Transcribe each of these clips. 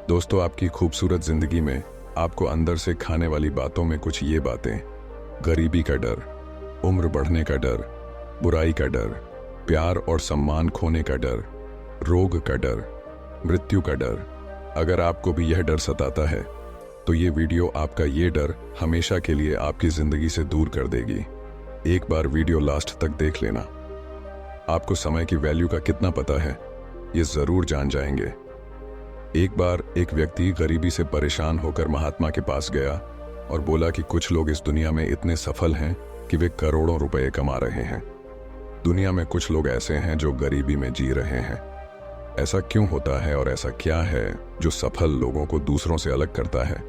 दोस्तों, आपकी खूबसूरत जिंदगी में आपको अंदर से खाने वाली बातों में कुछ ये बातें: गरीबी का डर, उम्र बढ़ने का डर, बुराई का डर, प्यार और सम्मान खोने का डर, रोग का डर, मृत्यु का डर। अगर आपको भी यह डर सताता है तो ये वीडियो आपका ये डर हमेशा के लिए आपकी जिंदगी से दूर कर देगी। एक बार वीडियो लास्ट तक देख लेना। आपको समय की वैल्यू का कितना पता है, ये जरूर जान जाएंगे। एक बार एक व्यक्ति गरीबी से परेशान होकर महात्मा के पास गया और बोला कि कुछ लोग इस दुनिया में इतने सफल हैं कि वे करोड़ों रुपए कमा रहे हैं। दुनिया में कुछ लोग ऐसे हैं जो गरीबी में जी रहे हैं। ऐसा क्यों होता है और ऐसा क्या है जो सफल लोगों को दूसरों से अलग करता है?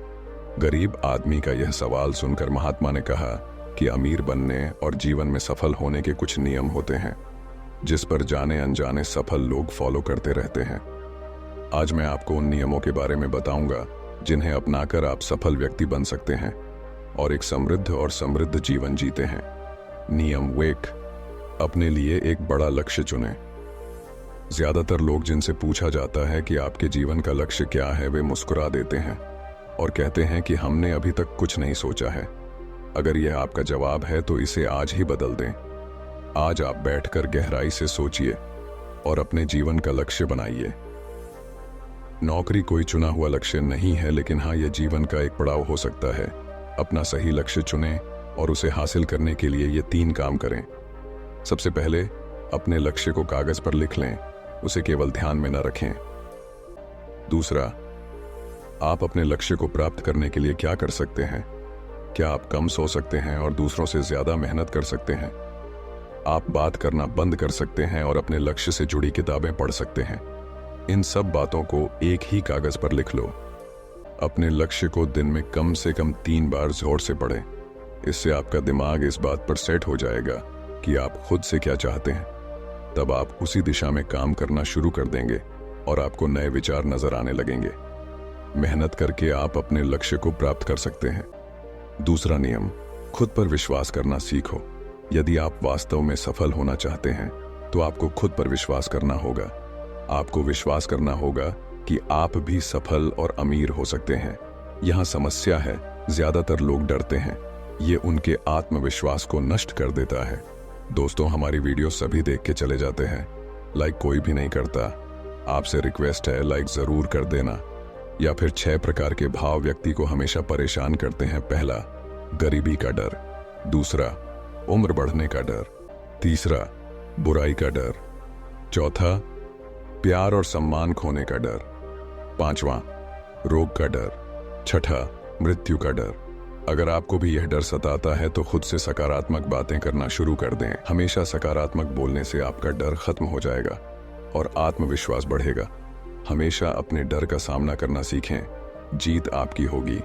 गरीब आदमी का यह सवाल सुनकर महात्मा ने कहा कि अमीर बनने और जीवन में सफल होने के कुछ नियम होते हैं जिस पर जाने अनजाने सफल लोग फॉलो करते रहते हैं। आज मैं आपको उन नियमों के बारे में बताऊंगा जिन्हें अपनाकर आप सफल व्यक्ति बन सकते हैं और एक समृद्ध और समृद्ध जीवन जीते हैं। नियम 1: अपने लिए एक बड़ा लक्ष्य चुनें। ज्यादातर लोग जिनसे पूछा जाता है कि आपके जीवन का लक्ष्य क्या है, वे मुस्कुरा देते हैं और कहते हैं कि हमने अभी तक कुछ नहीं सोचा है। अगर यह आपका जवाब है तो इसे आज ही बदल दें। आज आप बैठकर गहराई से सोचिए और अपने जीवन का लक्ष्य बनाइए। नौकरी कोई चुना हुआ लक्ष्य नहीं है, लेकिन हाँ, यह जीवन का एक पड़ाव हो सकता है। अपना सही लक्ष्य चुनें और उसे हासिल करने के लिए ये 3 काम करें। सबसे पहले अपने लक्ष्य को कागज पर लिख लें, उसे केवल ध्यान में न रखें। दूसरा, आप अपने लक्ष्य को प्राप्त करने के लिए क्या कर सकते हैं? क्या आप कम सो सकते हैं और दूसरों से ज्यादा मेहनत कर सकते हैं? आप बात करना बंद कर सकते हैं और अपने लक्ष्य से जुड़ी किताबें पढ़ सकते हैं। इन सब बातों को एक ही कागज पर लिख लो। अपने लक्ष्य को दिन में कम से कम 3 बार जोर से पढ़ें। इससे आपका दिमाग इस बात पर सेट हो जाएगा कि आप खुद से क्या चाहते हैं। तब आप उसी दिशा में काम करना शुरू कर देंगे और आपको नए विचार नजर आने लगेंगे। मेहनत करके आप अपने लक्ष्य को प्राप्त कर सकते हैं। दूसरा नियम: खुद पर विश्वास करना सीखो। यदि आप वास्तव में सफल होना चाहते हैं तो आपको खुद पर विश्वास करना होगा। आपको विश्वास करना होगा कि आप भी सफल और अमीर हो सकते हैं। यहां समस्या है, ज्यादातर लोग डरते हैं। ये उनके आत्मविश्वास को नष्ट कर देता है। दोस्तों, हमारी वीडियो सभी देख के चले जाते हैं, लाइक कोई भी नहीं करता। आपसे रिक्वेस्ट है, लाइक जरूर कर देना। या फिर 6 प्रकार के भाव व्यक्ति को हमेशा परेशान करते हैं। पहला, गरीबी का डर। दूसरा, उम्र बढ़ने का डर। तीसरा, बुराई का डर। चौथा, प्यार और सम्मान खोने का डर। 5वां, रोग का डर। छठा, मृत्यु का डर। अगर आपको भी यह डर सताता है तो खुद से सकारात्मक बातें करना शुरू कर दें। हमेशा सकारात्मक बोलने से आपका डर खत्म हो जाएगा और आत्मविश्वास बढ़ेगा। हमेशा अपने डर का सामना करना सीखें। जीत आपकी होगी।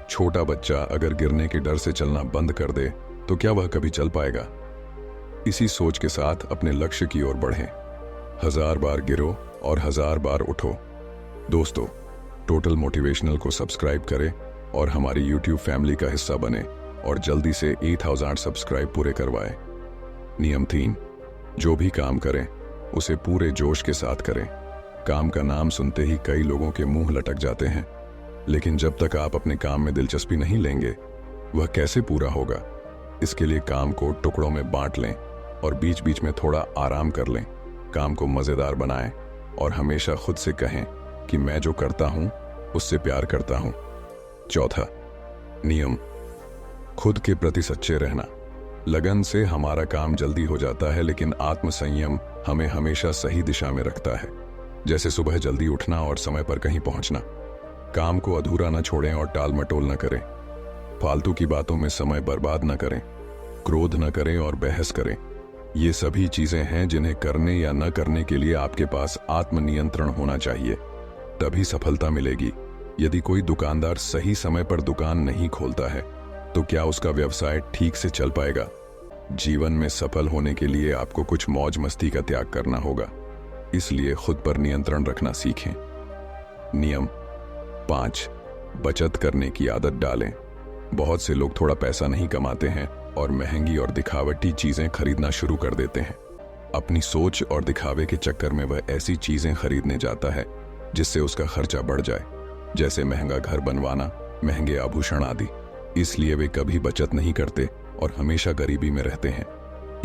छोटा बच्चा अगर गिरने के डर से चलना बंद कर दे तो क्या वह कभी चल पाएगा? इसी सोच के साथ अपने लक्ष्य की ओर बढ़ें। 1000 बार गिरो और 1000 बार उठो। दोस्तों, टोटल मोटिवेशनल को सब्सक्राइब करें और हमारी YouTube फैमिली का हिस्सा बने और जल्दी से 8000 सब्सक्राइब पूरे करवाएं। नियम 3: जो भी काम करें उसे पूरे जोश के साथ करें। काम का नाम सुनते ही कई लोगों के मुंह लटक जाते हैं, लेकिन जब तक आप अपने काम में दिलचस्पी नहीं लेंगे वह कैसे पूरा होगा? इसके लिए काम को टुकड़ों में बांट लें और बीच बीच में थोड़ा आराम कर लें। काम को मजेदार बनाएं और हमेशा खुद से कहें कि मैं जो करता हूं उससे प्यार करता हूं। चौथा नियम: खुद के प्रति सच्चे रहना। लगन से हमारा काम जल्दी हो जाता है, लेकिन आत्मसंयम हमें हमेशा सही दिशा में रखता है। जैसे सुबह जल्दी उठना और समय पर कहीं पहुंचना। काम को अधूरा न छोड़ें और टाल मटोल न करें। फालतू की बातों में समय बर्बाद न करें। क्रोध न करें और बहस करें। ये सभी चीजें हैं जिन्हें करने या न करने के लिए आपके पास आत्मनियंत्रण होना चाहिए, तभी सफलता मिलेगी। यदि कोई दुकानदार सही समय पर दुकान नहीं खोलता है तो क्या उसका व्यवसाय ठीक से चल पाएगा? जीवन में सफल होने के लिए आपको कुछ मौज मस्ती का त्याग करना होगा, इसलिए खुद पर नियंत्रण रखना सीखें। नियम 5: बचत करने की आदत डालें। बहुत से लोग थोड़ा पैसा नहीं कमाते हैं और महंगी और दिखावटी चीजें खरीदना शुरू कर देते हैं। अपनी सोच और दिखावे के चक्कर में वह ऐसी चीजें खरीदने जाता है जिससे उसका खर्चा बढ़ जाए। जैसे महंगा घर बनवाना, महंगे आभूषण आदि। इसलिए वे कभी बचत नहीं करते और हमेशा गरीबी में रहते हैं।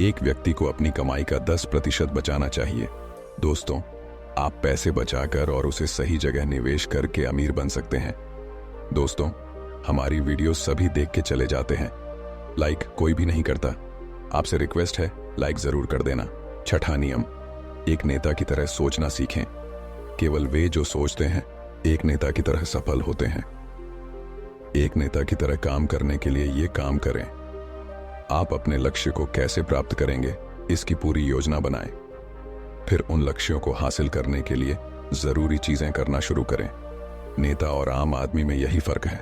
एक व्यक्ति को अपनी कमाई का 10% बचाना चाहिए। दोस्तों, आप पैसे बचाकर और उसे सही जगह निवेश करके अमीर बन सकते हैं। दोस्तों, हमारी वीडियो सभी देख के चले जाते हैं, लाइक कोई भी नहीं करता। आपसे रिक्वेस्ट है, लाइक जरूर कर देना। छठा नियम, एक नेता की तरह सोचना सीखें। केवल वे जो सोचते हैं एक नेता की तरह सफल होते हैं। एक नेता की तरह काम करने के लिए ये काम करें। आप अपने लक्ष्य को कैसे प्राप्त करेंगे, इसकी पूरी योजना बनाएं। फिर उन लक्ष्यों को हासिल करने के लिए जरूरी चीजें करना शुरू करें। नेता और आम आदमी में यही फर्क है।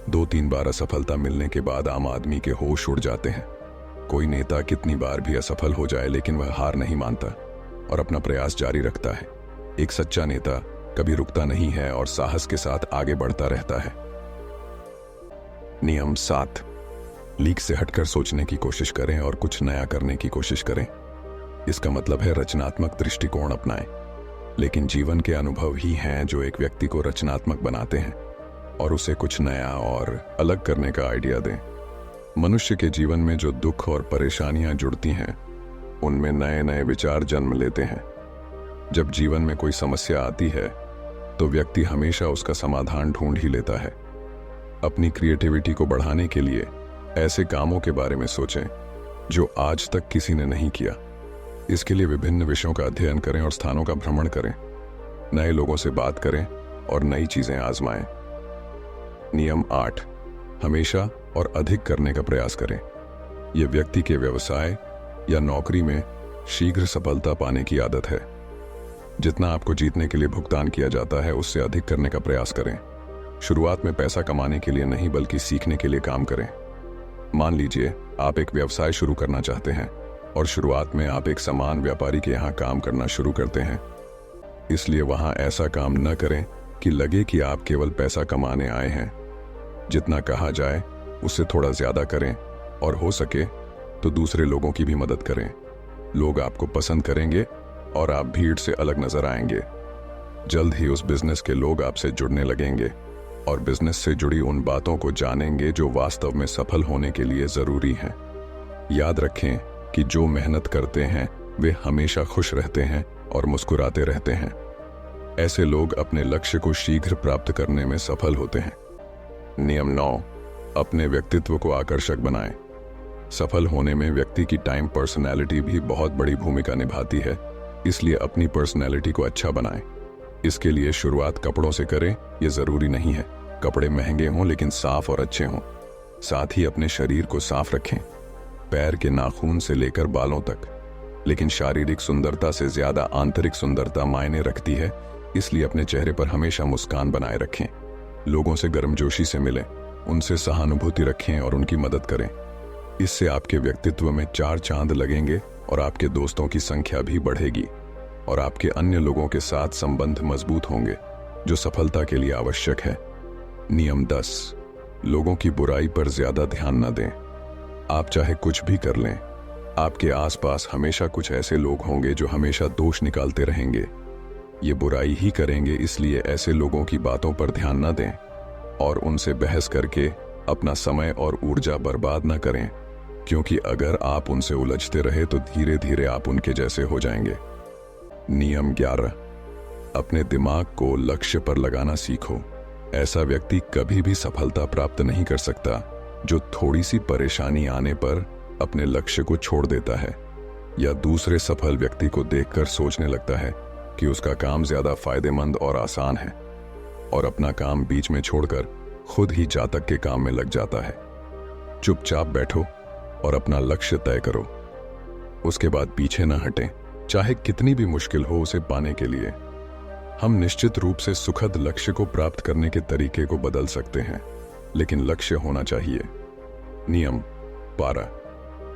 2-3 बार असफलता मिलने के बाद आम आदमी के होश उड़ जाते हैं। कोई नेता कितनी बार भी असफल हो जाए लेकिन वह हार नहीं मानता और अपना प्रयास जारी रखता है। एक सच्चा नेता कभी रुकता नहीं है और साहस के साथ आगे बढ़ता रहता है। नियम 7, लीक से हटकर सोचने की कोशिश करें और कुछ नया करने की कोशिश करें। इसका मतलब है रचनात्मक दृष्टिकोण अपनाएं। लेकिन जीवन के अनुभव ही हैं जो एक व्यक्ति को रचनात्मक बनाते हैं और उसे कुछ नया और अलग करने का आइडिया दें। मनुष्य के जीवन में जो दुख और परेशानियां जुड़ती हैं, उनमें नए नए विचार जन्म लेते हैं। जब जीवन में कोई समस्या आती है तो व्यक्ति हमेशा उसका समाधान ढूंढ ही लेता है। अपनी क्रिएटिविटी को बढ़ाने के लिए ऐसे कामों के बारे में सोचें जो आज तक किसी ने नहीं किया। इसके लिए विभिन्न विषयों का अध्ययन करें और स्थानों का भ्रमण करें। नए लोगों से बात करें और नई चीजें आजमाएं। नियम 8, हमेशा और अधिक करने का प्रयास करें। यह व्यक्ति के व्यवसाय या नौकरी में शीघ्र सफलता पाने की आदत है। जितना आपको जीतने के लिए भुगतान किया जाता है उससे अधिक करने का प्रयास करें। शुरुआत में पैसा कमाने के लिए नहीं बल्कि सीखने के लिए काम करें। मान लीजिए आप एक व्यवसाय शुरू करना चाहते हैं और शुरुआत में आप एक सामान व्यापारी के यहाँ काम करना शुरू करते हैं। इसलिए वहां ऐसा काम न करें कि लगे कि आप केवल पैसा कमाने आए हैं। जितना कहा जाए उससे थोड़ा ज्यादा करें और हो सके तो दूसरे लोगों की भी मदद करें। लोग आपको पसंद करेंगे और आप भीड़ से अलग नजर आएंगे। जल्द ही उस बिजनेस के लोग आपसे जुड़ने लगेंगे और बिजनेस से जुड़ी उन बातों को जानेंगे जो वास्तव में सफल होने के लिए जरूरी हैं। याद रखें कि जो मेहनत करते हैं वे हमेशा खुश रहते हैं और मुस्कुराते रहते हैं। ऐसे लोग अपने लक्ष्य को शीघ्र प्राप्त करने में सफल होते हैं। नियम 9, अपने व्यक्तित्व को आकर्षक बनाएं। सफल होने में व्यक्ति की टाइम पर्सनैलिटी भी बहुत बड़ी भूमिका निभाती है। इसलिए अपनी पर्सनैलिटी को अच्छा बनाएं। इसके लिए शुरुआत कपड़ों से करें, यह जरूरी नहीं है कपड़े महंगे हों लेकिन साफ और अच्छे हों। साथ ही अपने शरीर को साफ रखें, पैर के नाखून से लेकर बालों तक। लेकिन शारीरिक सुंदरता से ज्यादा आंतरिक सुंदरता मायने रखती है। इसलिए अपने चेहरे पर हमेशा मुस्कान बनाए रखें। लोगों से गर्मजोशी से मिलें, उनसे सहानुभूति रखें और उनकी मदद करें। इससे आपके व्यक्तित्व में 4 चांद लगेंगे और आपके दोस्तों की संख्या भी बढ़ेगी और आपके अन्य लोगों के साथ संबंध मजबूत होंगे, जो सफलता के लिए आवश्यक है। नियम 10, लोगों की बुराई पर ज्यादा ध्यान न दें। आप चाहे कुछ भी कर लें, आपके आसपास हमेशा कुछ ऐसे लोग होंगे जो हमेशा दोष निकालते रहेंगे। ये बुराई ही करेंगे, इसलिए ऐसे लोगों की बातों पर ध्यान न दें और उनसे बहस करके अपना समय और ऊर्जा बर्बाद न करें, क्योंकि अगर आप उनसे उलझते रहे तो धीरे धीरे आप उनके जैसे हो जाएंगे। नियम 11, अपने दिमाग को लक्ष्य पर लगाना सीखो। ऐसा व्यक्ति कभी भी सफलता प्राप्त नहीं कर सकता जो थोड़ी सी परेशानी आने पर अपने लक्ष्य को छोड़ देता है या दूसरे सफल व्यक्ति को देखकर सोचने लगता है कि उसका काम ज्यादा फायदेमंद और आसान है और अपना काम बीच में छोड़कर खुद ही जातक के काम में लग जाता है। चुपचाप बैठो और अपना लक्ष्य तय करो। उसके बाद पीछे न हटें, चाहे कितनी भी मुश्किल हो उसे पाने के लिए। हम निश्चित रूप से सुखद लक्ष्य को प्राप्त करने के तरीके को बदल सकते हैं, लेकिन लक्ष्य होना चाहिए। नियम 12,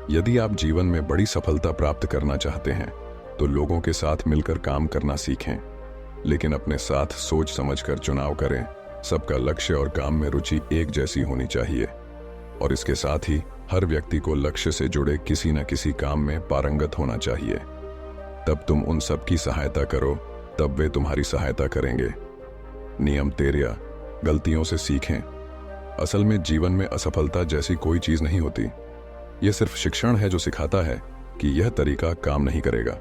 यदि आप जीवन में बड़ी सफलता प्राप्त करना चाहते हैं तो लोगों के साथ मिलकर काम करना सीखें, लेकिन अपने साथ सोच समझकर चुनाव करें। सबका लक्ष्य और काम में रुचि एक जैसी होनी चाहिए और इसके साथ ही हर व्यक्ति को लक्ष्य से जुड़े किसी न किसी काम में पारंगत होना चाहिए। तब तुम उन सब की सहायता करो, तब वे तुम्हारी सहायता करेंगे। नियम 13, गलतियों से सीखें। असल में जीवन में असफलता जैसी कोई चीज नहीं होती। यह सिर्फ शिक्षण है जो सिखाता है कि यह तरीका काम नहीं करेगा,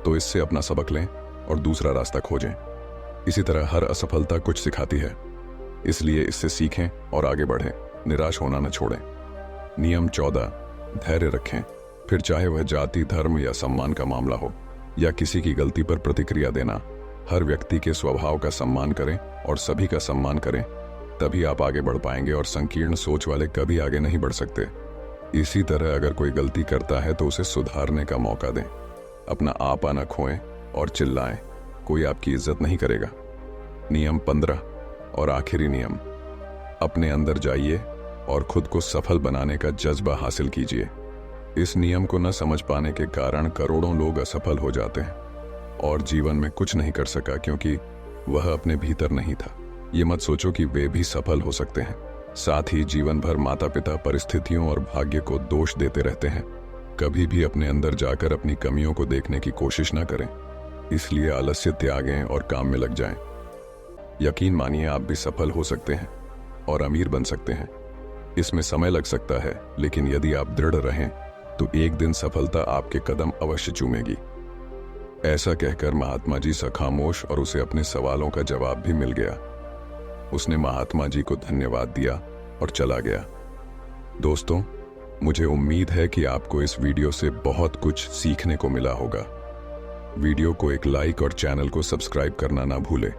तो इससे अपना सबक लें और दूसरा रास्ता खोजें। इसी तरह हर असफलता कुछ सिखाती है, इसलिए इससे सीखें और आगे बढ़ें, निराश होना न छोड़ें। नियम 14, धैर्य रखें। फिर चाहे वह जाति, धर्म या सम्मान का मामला हो या किसी की गलती पर प्रतिक्रिया देना, हर व्यक्ति के स्वभाव का सम्मान करें और सभी का सम्मान करें, तभी आप आगे बढ़ पाएंगे और संकीर्ण सोच वाले कभी आगे नहीं बढ़ सकते। इसी तरह अगर कोई गलती करता है तो उसे सुधारने का मौका दें। अपना आपा न खोएं और चिल्लाएं, कोई आपकी इज्जत नहीं करेगा। नियम 15 और आखिरी नियम, अपने अंदर जाइए और खुद को सफल बनाने का जज्बा हासिल कीजिए। इस नियम को न समझ पाने के कारण करोड़ों लोग असफल हो जाते हैं और जीवन में कुछ नहीं कर सका क्योंकि वह अपने भीतर नहीं था। ये मत सोचो कि वे भी सफल हो सकते हैं। साथ ही जीवन भर माता पिता परिस्थितियों और भाग्य को दोष देते रहते हैं। कभी भी अपने अंदर जाकर अपनी कमियों को देखने की कोशिश ना करें। इसलिए आलस्य त्यागें और काम में लग जाएं। यकीन मानिए आप भी सफल हो सकते हैं और अमीर बन सकते हैं। इसमें समय लग सकता है, लेकिन यदि आप दृढ़ रहें तो एक दिन सफलता आपके कदम अवश्य चूमेगी। ऐसा कहकर महात्मा जी सा खामोश और उसे अपने सवालों का जवाब भी मिल गया। उसने महात्मा जी को धन्यवाद दिया और चला गया। दोस्तों, मुझे उम्मीद है कि आपको इस वीडियो से बहुत कुछ सीखने को मिला होगा। वीडियो को एक लाइक और चैनल को सब्सक्राइब करना ना भूलें।